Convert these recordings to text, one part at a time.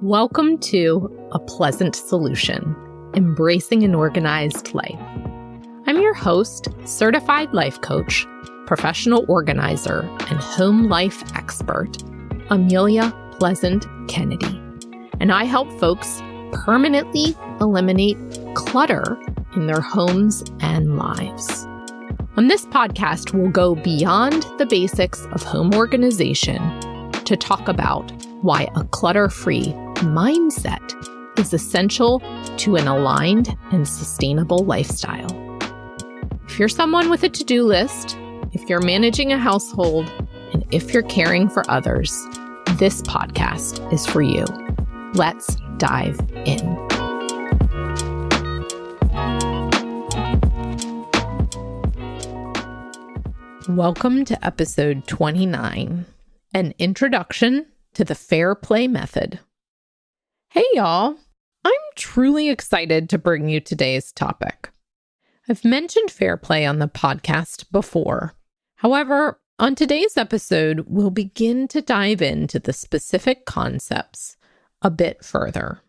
Welcome to A Pleasant Solution, Embracing an Organized Life. I'm your host, certified life coach, professional organizer, and home life expert, Amelia Pleasant Kennedy. And I help folks permanently eliminate clutter in their homes and lives. On this podcast, we'll go beyond the basics of home organization to talk about why a clutter-free mindset is essential to an aligned and sustainable lifestyle. If you're someone with a to-do list, if you're managing a household, and if you're caring for others, this podcast is for you. Let's dive in. Welcome to episode 29, an introduction to the Fair Play Method. Hey y'all, I'm truly excited to bring you today's topic. I've mentioned fair play on the podcast before. However, on today's episode, we'll begin to dive into the specific concepts a bit further.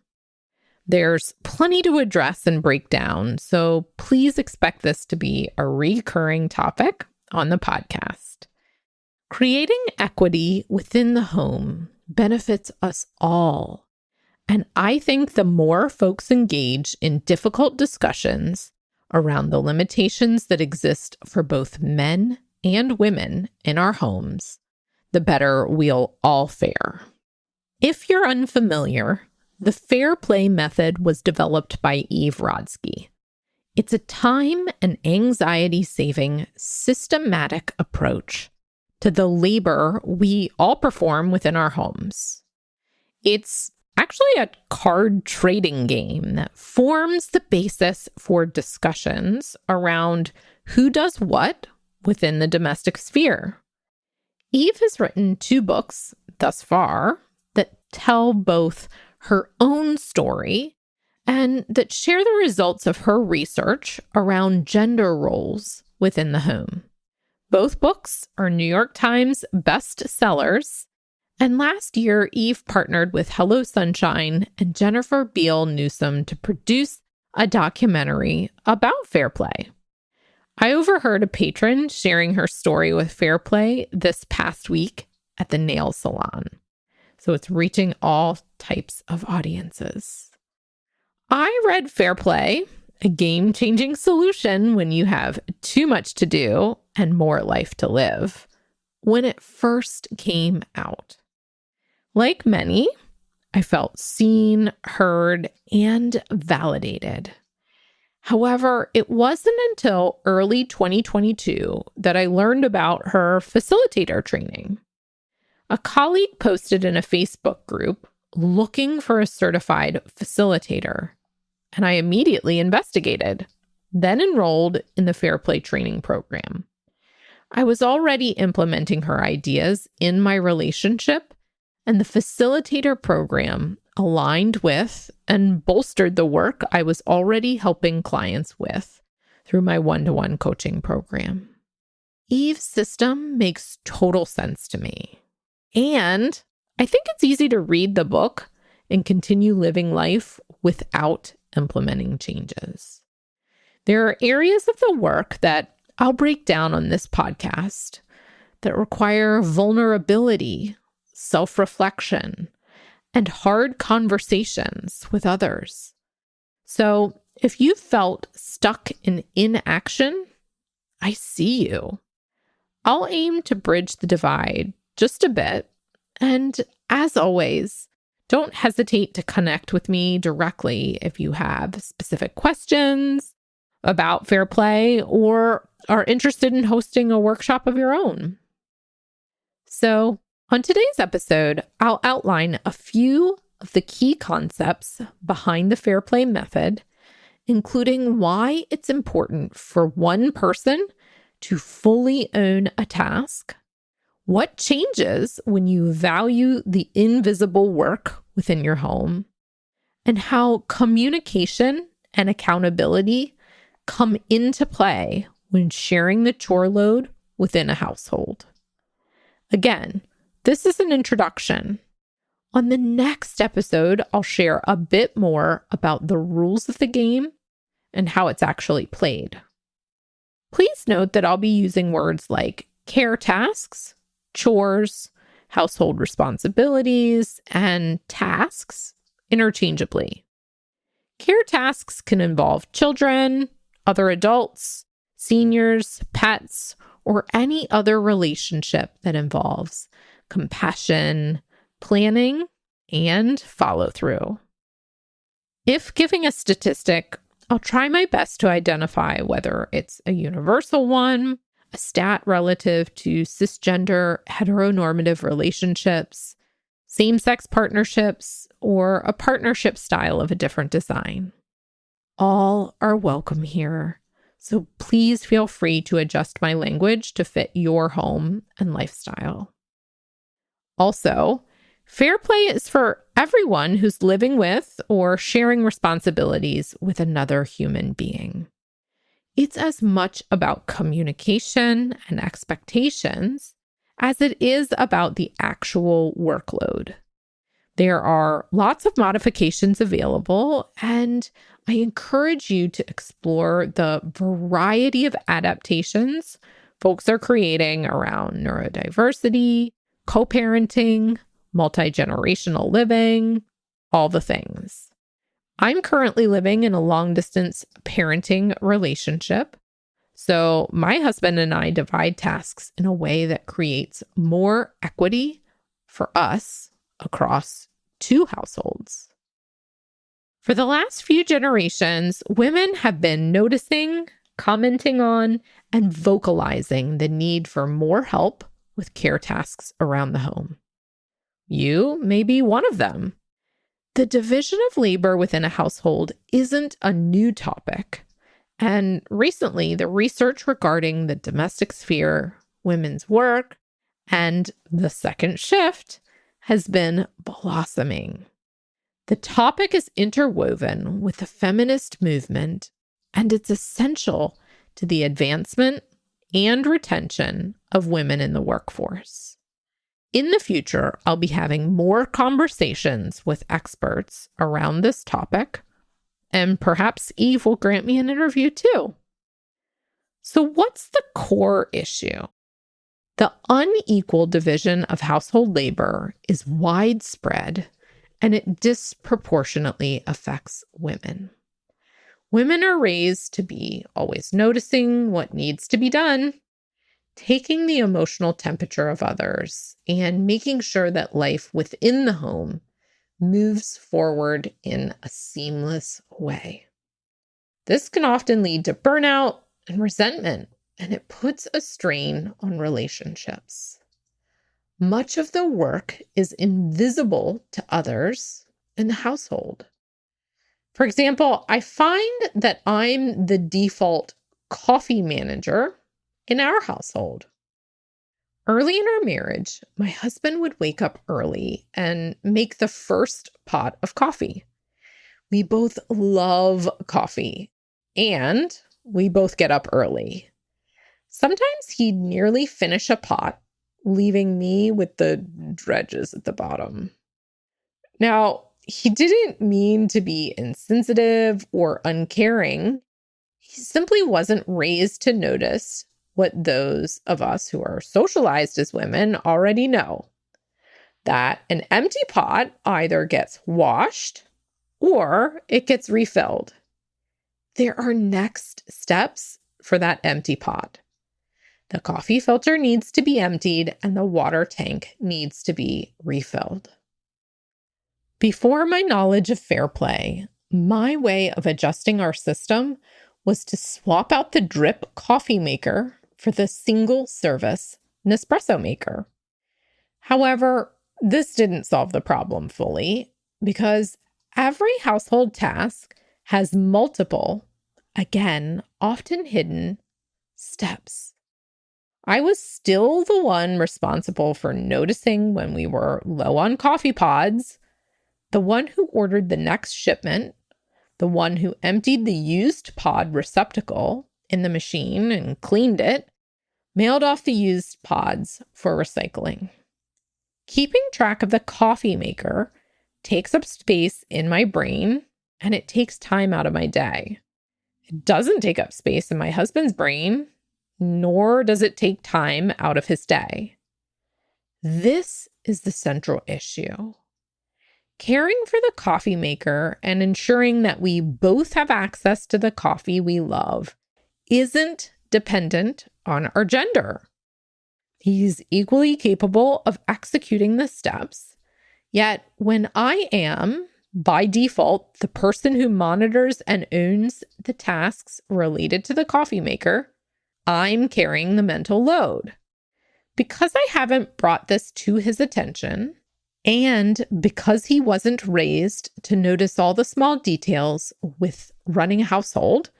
There's plenty to address and break down, so please expect this to be a recurring topic on the podcast. Creating equity within the home benefits us all. And I think the more folks engage in difficult discussions around the limitations that exist for both men and women in our homes, the better we'll all fare. If you're unfamiliar, the Fair Play Method was developed by Rodsky. It's a time and anxiety-saving, systematic approach to the labor we all perform within our homes. It's actually a card trading game that forms the basis for discussions around who does what within the domestic sphere. Eve has written 2 books thus far that tell both her own story and that share the results of her research around gender roles within the home. Both books are New York Times bestsellers. And last year, Eve partnered with Hello Sunshine and Jennifer Beal Newsom to produce a documentary about fair play. I overheard a patron sharing her story with fair play this past week at the nail salon. So it's reaching all types of audiences. I read Fair Play, a game-changing solution when you have too much to do and more life to live, when it first came out. Like many, I felt seen, heard, and validated. However, it wasn't until early 2022 that I learned about her facilitator training. A colleague posted in a Facebook group looking for a certified facilitator, and I immediately investigated, then enrolled in the Fair Play training program. I was already implementing her ideas in my relationship, and the facilitator program aligned with and bolstered the work I was already helping clients with through my one-to-one coaching program. Eve's system makes total sense to me. And I think it's easy to read the book and continue living life without implementing changes. There are areas of the work that I'll break down on this podcast that require vulnerability, self-reflection, and hard conversations with others. So if you felt stuck in inaction, I see you. I'll aim to bridge the divide just a bit. And as always, don't hesitate to connect with me directly if you have specific questions about fair play or are interested in hosting a workshop of your own. So, on today's episode, I'll outline a few of the key concepts behind the Fair Play Method, including why it's important for one person to fully own a task, what changes when you value the invisible work within your home, and how communication and accountability come into play when sharing the chore load within a household. Again, this is an introduction. On the next episode, I'll share a bit more about the rules of the game and how it's actually played. Please note that I'll be using words like care tasks, chores, household responsibilities, and tasks interchangeably. Care tasks can involve children, other adults, seniors, pets, or any other relationship that involves compassion, planning, and follow-through. If giving a statistic, I'll try my best to identify whether it's a universal one, a stat relative to cisgender heteronormative relationships, same-sex partnerships, or a partnership style of a different design. All are welcome here, so please feel free to adjust my language to fit your home and lifestyle. Also, fair play is for everyone who's living with or sharing responsibilities with another human being. It's as much about communication and expectations as it is about the actual workload. There are lots of modifications available, and I encourage you to explore the variety of adaptations folks are creating around neurodiversity, co-parenting, multi-generational living, all the things. I'm currently living in a long-distance parenting relationship, so my husband and I divide tasks in a way that creates more equity for us across 2 households. For the last few generations, women have been noticing, commenting on, and vocalizing the need for more help with care tasks around the home. You may be one of them. The division of labor within a household isn't a new topic, and recently the research regarding the domestic sphere, women's work, and the second shift has been blossoming. The topic is interwoven with the feminist movement, and it's essential to the advancement and retention of women in the workforce. In the future, I'll be having more conversations with experts around this topic, and perhaps Eve will grant me an interview too. So what's the core issue? The unequal division of household labor is widespread, and it disproportionately affects women. Women are raised to be always noticing what needs to be done, taking the emotional temperature of others, and making sure that life within the home moves forward in a seamless way. This can often lead to burnout and resentment, and it puts a strain on relationships. Much of the work is invisible to others in the household. For example, I find that I'm the default coffee manager in our household. Early in our marriage, my husband would wake up early and make the first pot of coffee. We both love coffee, and we both get up early. Sometimes he'd nearly finish a pot, leaving me with the dredges at the bottom. Now, he didn't mean to be insensitive or uncaring. He simply wasn't raised to notice what those of us who are socialized as women already know, that an empty pot either gets washed or it gets refilled. There are next steps for that empty pot. The coffee filter needs to be emptied and the water tank needs to be refilled. Before my knowledge of fair play, my way of adjusting our system was to swap out the drip coffee maker for the single service Nespresso maker. However, this didn't solve the problem fully because every household task has multiple, again, often hidden steps. I was still the one responsible for noticing when we were low on coffee pods, the one who ordered the next shipment, the one who emptied the used pod receptacle in the machine and cleaned it, mailed off the used pods for recycling. Keeping track of the coffee maker takes up space in my brain, and it takes time out of my day. It doesn't take up space in my husband's brain, nor does it take time out of his day. This is the central issue. Caring for the coffee maker and ensuring that we both have access to the coffee we love isn't dependent on our gender. He's equally capable of executing the steps, yet when I am, by default, the person who monitors and owns the tasks related to the coffee maker, I'm carrying the mental load. Because I haven't brought this to his attention, and because he wasn't raised to notice all the small details with running a household,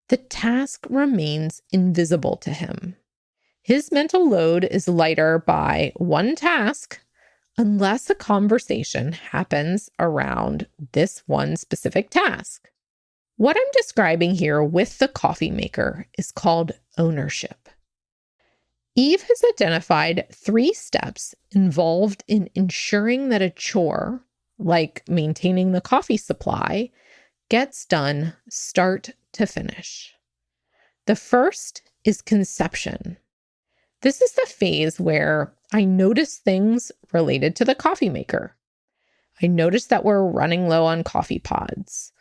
the task remains invisible to him. His mental load is lighter by one task unless a conversation happens around this one specific task. What I'm describing here with the coffee maker is called ownership. Eve has identified 3 steps involved in ensuring that a chore, like maintaining the coffee supply, gets done start to finish. The first is conception. This is the phase where I notice things related to the coffee maker. I notice that we're running low on coffee pods.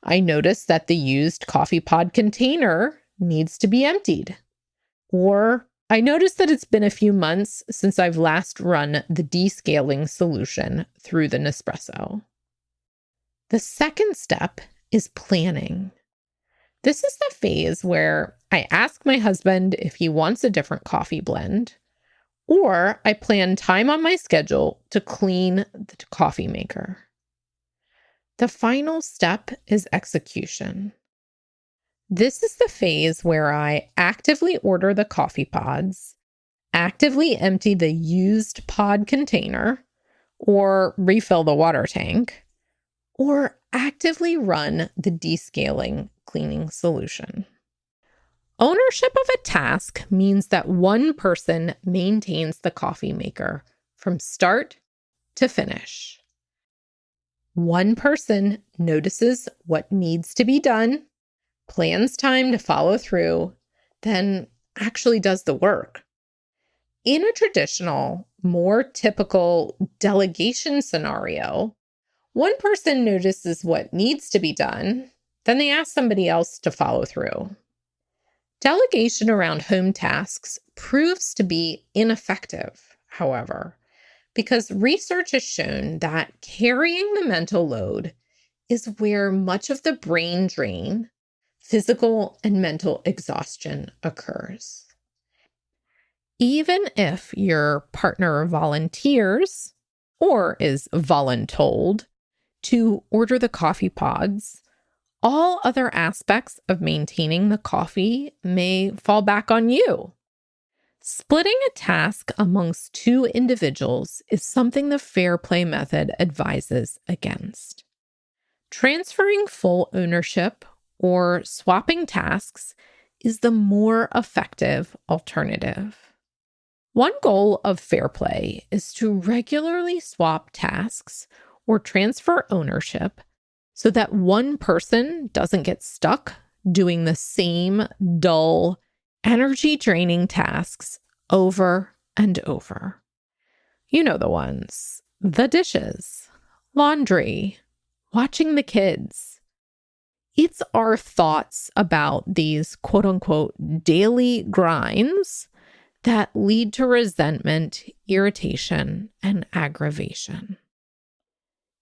I notice that the used coffee pod container needs to be emptied. Or I notice that it's been a few months since I've last run the descaling solution through the Nespresso. The second step is planning. This is the phase where I ask my husband if he wants a different coffee blend, or I plan time on my schedule to clean the coffee maker. The final step is execution. This is the phase where I actively order the coffee pods, actively empty the used pod container, or refill the water tank, or actively run the descaling cleaning solution. Ownership of a task means that one person maintains the coffee maker from start to finish. One person notices what needs to be done, plans time to follow through, then actually does the work. In a traditional, more typical delegation scenario, one person notices what needs to be done, then they ask somebody else to follow through. Delegation around home tasks proves to be ineffective, however, because research has shown that carrying the mental load is where much of the brain drain, physical and mental exhaustion occurs. Even if your partner volunteers or is voluntold to order the coffee pods, all other aspects of maintaining the coffee may fall back on you. Splitting a task amongst 2 individuals is something the fair play method advises against. Transferring full ownership or swapping tasks is the more effective alternative. One goal of fair play is to regularly swap tasks or transfer ownership so that one person doesn't get stuck doing the same dull, energy-draining tasks over and over. You know the ones: the dishes, laundry, watching the kids. It's our thoughts about these quote-unquote daily grinds that lead to resentment, irritation, and aggravation.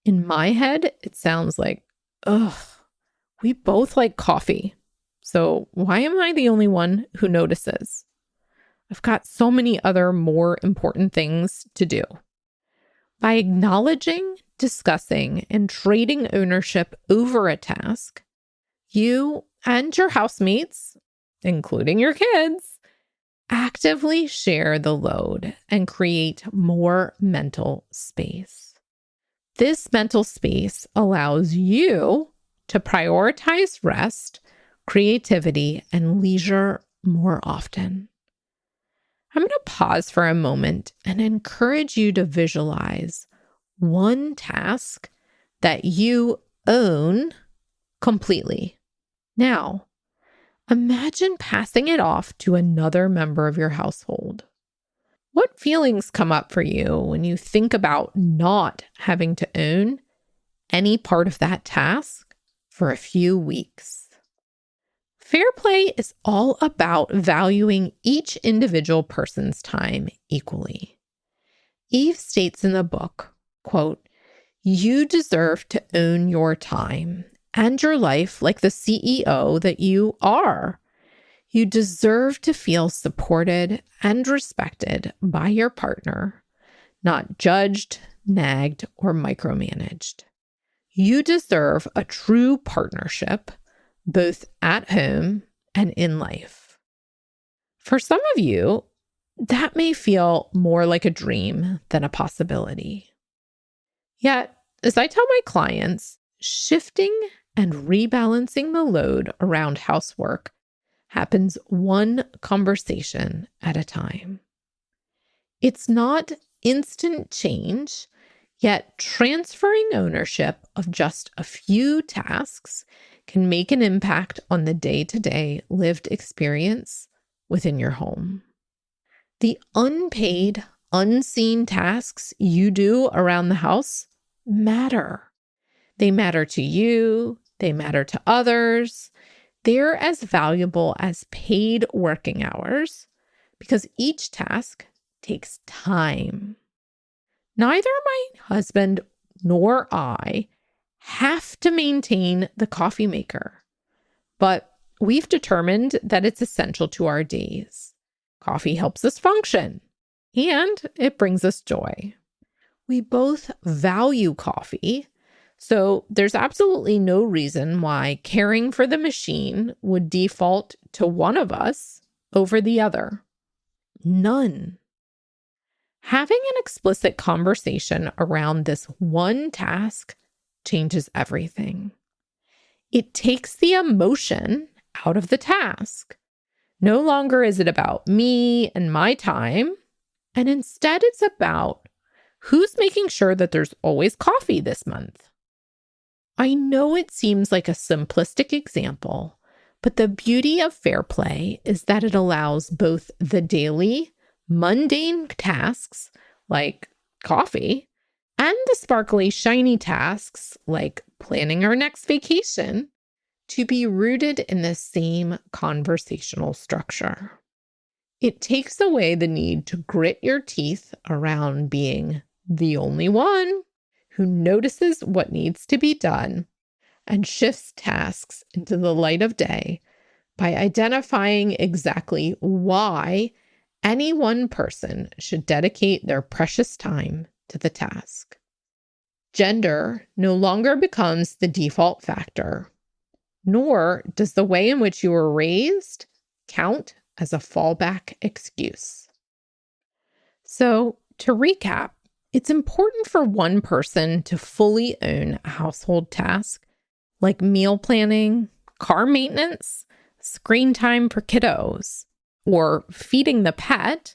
In my head, it sounds like, ugh, we both like coffee, so why am I the only one who notices? I've got so many other more important things to do. By acknowledging, discussing, and trading ownership over a task, you and your housemates, including your kids, actively share the load and create more mental space. This mental space allows you to prioritize rest, creativity, and leisure more often. I'm going to pause for a moment and encourage you to visualize one task that you own completely. Now, imagine passing it off to another member of your household. What feelings come up for you when you think about not having to own any part of that task for a few weeks? Fair play is all about valuing each individual person's time equally. Eve states in the book, quote, "You deserve to own your time and your life like the CEO that you are. You deserve to feel supported and respected by your partner, not judged, nagged, or micromanaged. You deserve a true partnership, both at home and in life." For some of you, that may feel more like a dream than a possibility. Yet, as I tell my clients, shifting and rebalancing the load around housework happens one conversation at a time. It's not instant change, yet transferring ownership of just a few tasks can make an impact on the day-to-day lived experience within your home. The unpaid, unseen tasks you do around the house matter. They matter to you, they matter to others. They're as valuable as paid working hours because each task takes time. Neither my husband nor I have to maintain the coffee maker, but we've determined that it's essential to our days. Coffee helps us function, and it brings us joy. We both value coffee, so there's absolutely no reason why caring for the machine would default to one of us over the other. None. Having an explicit conversation around this one task changes everything. It takes the emotion out of the task. No longer is it about me and my time, and instead it's about who's making sure that there's always coffee this month. I know it seems like a simplistic example, but the beauty of fair play is that it allows both the daily, mundane tasks like coffee and the sparkly, shiny tasks like planning our next vacation to be rooted in the same conversational structure. It takes away the need to grit your teeth around being the only one who notices what needs to be done and shifts tasks into the light of day by identifying exactly why any one person should dedicate their precious time to the task. Gender no longer becomes the default factor, nor does the way in which you were raised count as a fallback excuse. So, to recap, it's important for one person to fully own a household task like meal planning, car maintenance, screen time for kiddos, or feeding the pet,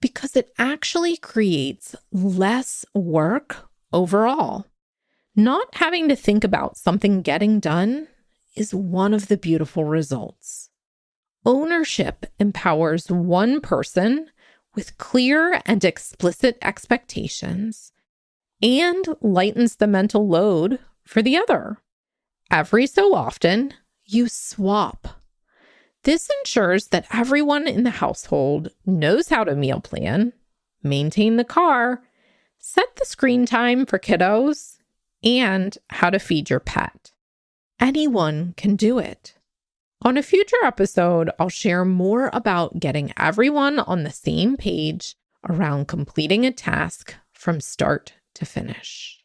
because it actually creates less work overall. Not having to think about something getting done is one of the beautiful results. Ownership empowers one person with clear and explicit expectations and lightens the mental load for the other. Every so often, you swap. This ensures that everyone in the household knows how to meal plan, maintain the car, set the screen time for kiddos, and how to feed your pet. Anyone can do it. On a future episode, I'll share more about getting everyone on the same page around completing a task from start to finish.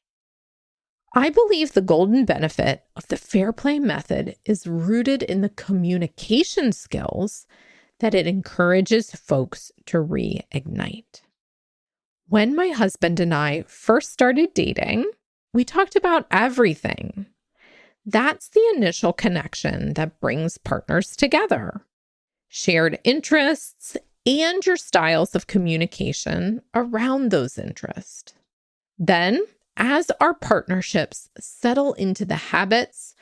I believe the golden benefit of the fair play method is rooted in the communication skills that it encourages folks to reignite. When my husband and I first started dating, we talked about everything. That's the initial connection that brings partners together. Shared interests and your styles of communication around those interests. Then, as our partnerships settle into the habits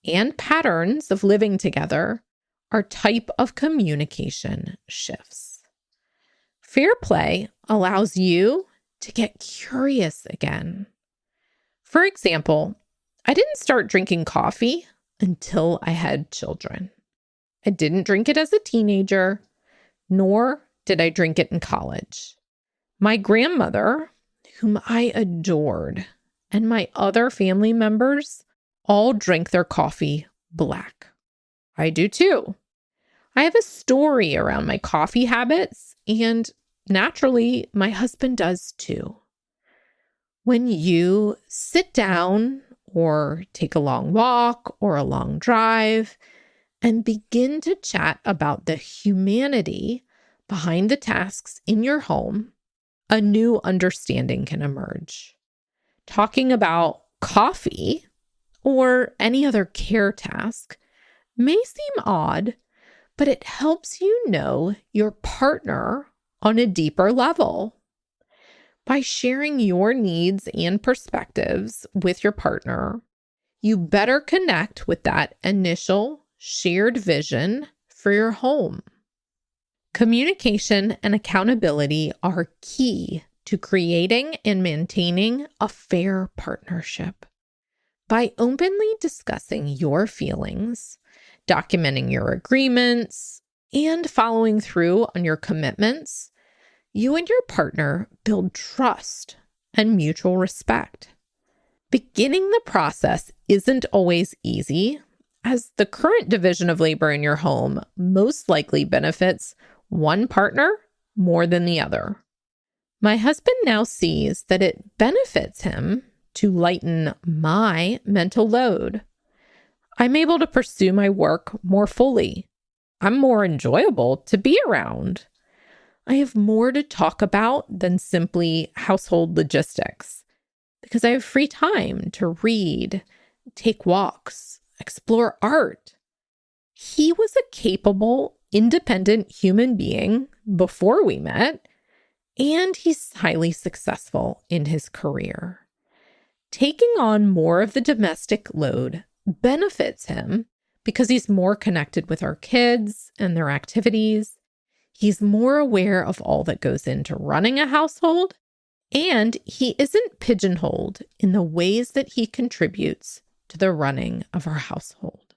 and patterns of living together, our type of communication shifts. Fair play allows you to get curious again. For example, I didn't start drinking coffee until I had children. I didn't drink it as a teenager, nor did I drink it in college. My grandmother, whom I adored, and my other family members all drink their coffee black. I do too. I have a story around my coffee habits, and naturally, my husband does too. When you sit down or take a long walk or a long drive and begin to chat about the humanity behind the tasks in your home, a new understanding can emerge. Talking about coffee or any other care task may seem odd, but it helps you know your partner on a deeper level. By sharing your needs and perspectives with your partner, you better connect with that initial shared vision for your home. Communication and accountability are key to creating and maintaining a fair partnership. By openly discussing your feelings, documenting your agreements, and following through on your commitments, you and your partner build trust and mutual respect. Beginning the process isn't always easy, as the current division of labor in your home most likely benefits one partner more than the other. My husband now sees that it benefits him to lighten my mental load. I'm able to pursue my work more fully. I'm more enjoyable to be around. I have more to talk about than simply household logistics because I have free time to read, take walks, explore art. He was a capable, independent human being before we met, and he's highly successful in his career. Taking on more of the domestic load benefits him because he's more connected with our kids and their activities. He's more aware of all that goes into running a household, and he isn't pigeonholed in the ways that he contributes to the running of our household.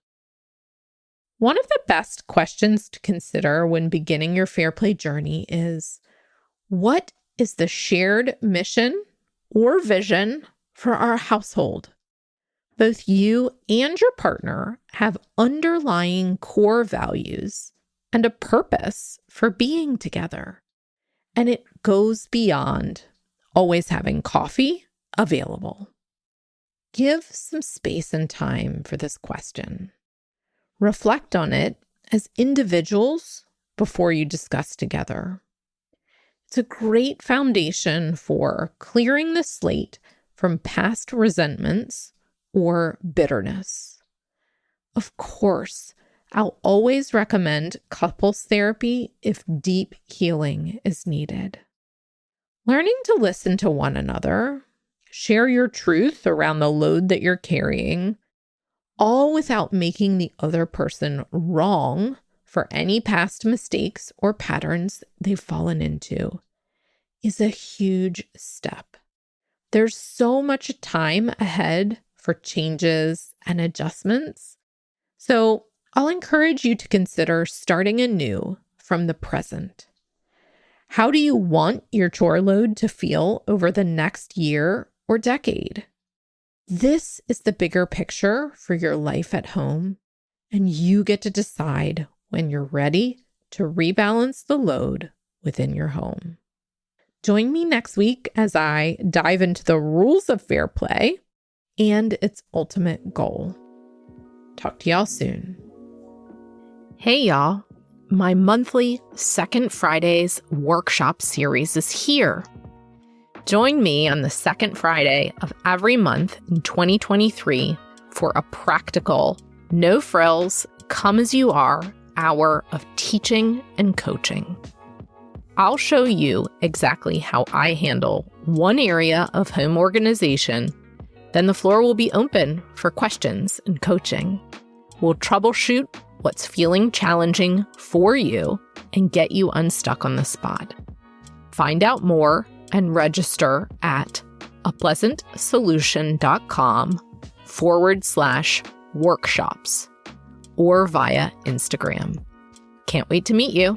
One of the best questions to consider when beginning your fair play journey is, what is the shared mission or vision for our household? Both you and your partner have underlying core values and a purpose for being together. And it goes beyond always having coffee available. Give some space and time for this question. Reflect on it as individuals before you discuss together. It's a great foundation for clearing the slate from past resentments or bitterness. Of course, I'll always recommend couples therapy if deep healing is needed. Learning to listen to one another, share your truth around the load that you're carrying, all without making the other person wrong for any past mistakes or patterns they've fallen into, is a huge step. There's so much time ahead for changes and adjustments. So I'll encourage you to consider starting anew from the present. How do you want your chore load to feel over the next year or decade? This is the bigger picture for your life at home, and you get to decide when you're ready to rebalance the load within your home. Join me next week as I dive into the rules of fair play and its ultimate goal. Talk to y'all soon. Hey, y'all. My monthly Second Fridays workshop series is here. Join me on the second Friday of every month in 2023 for a practical, no frills, come as you are hour of teaching and coaching. I'll show you exactly how I handle one area of home organization. Then the floor will be open for questions and coaching. We'll troubleshoot what's feeling challenging for you and get you unstuck on the spot. Find out more and register at apleasantsolution.com/workshops or via Instagram. Can't wait to meet you.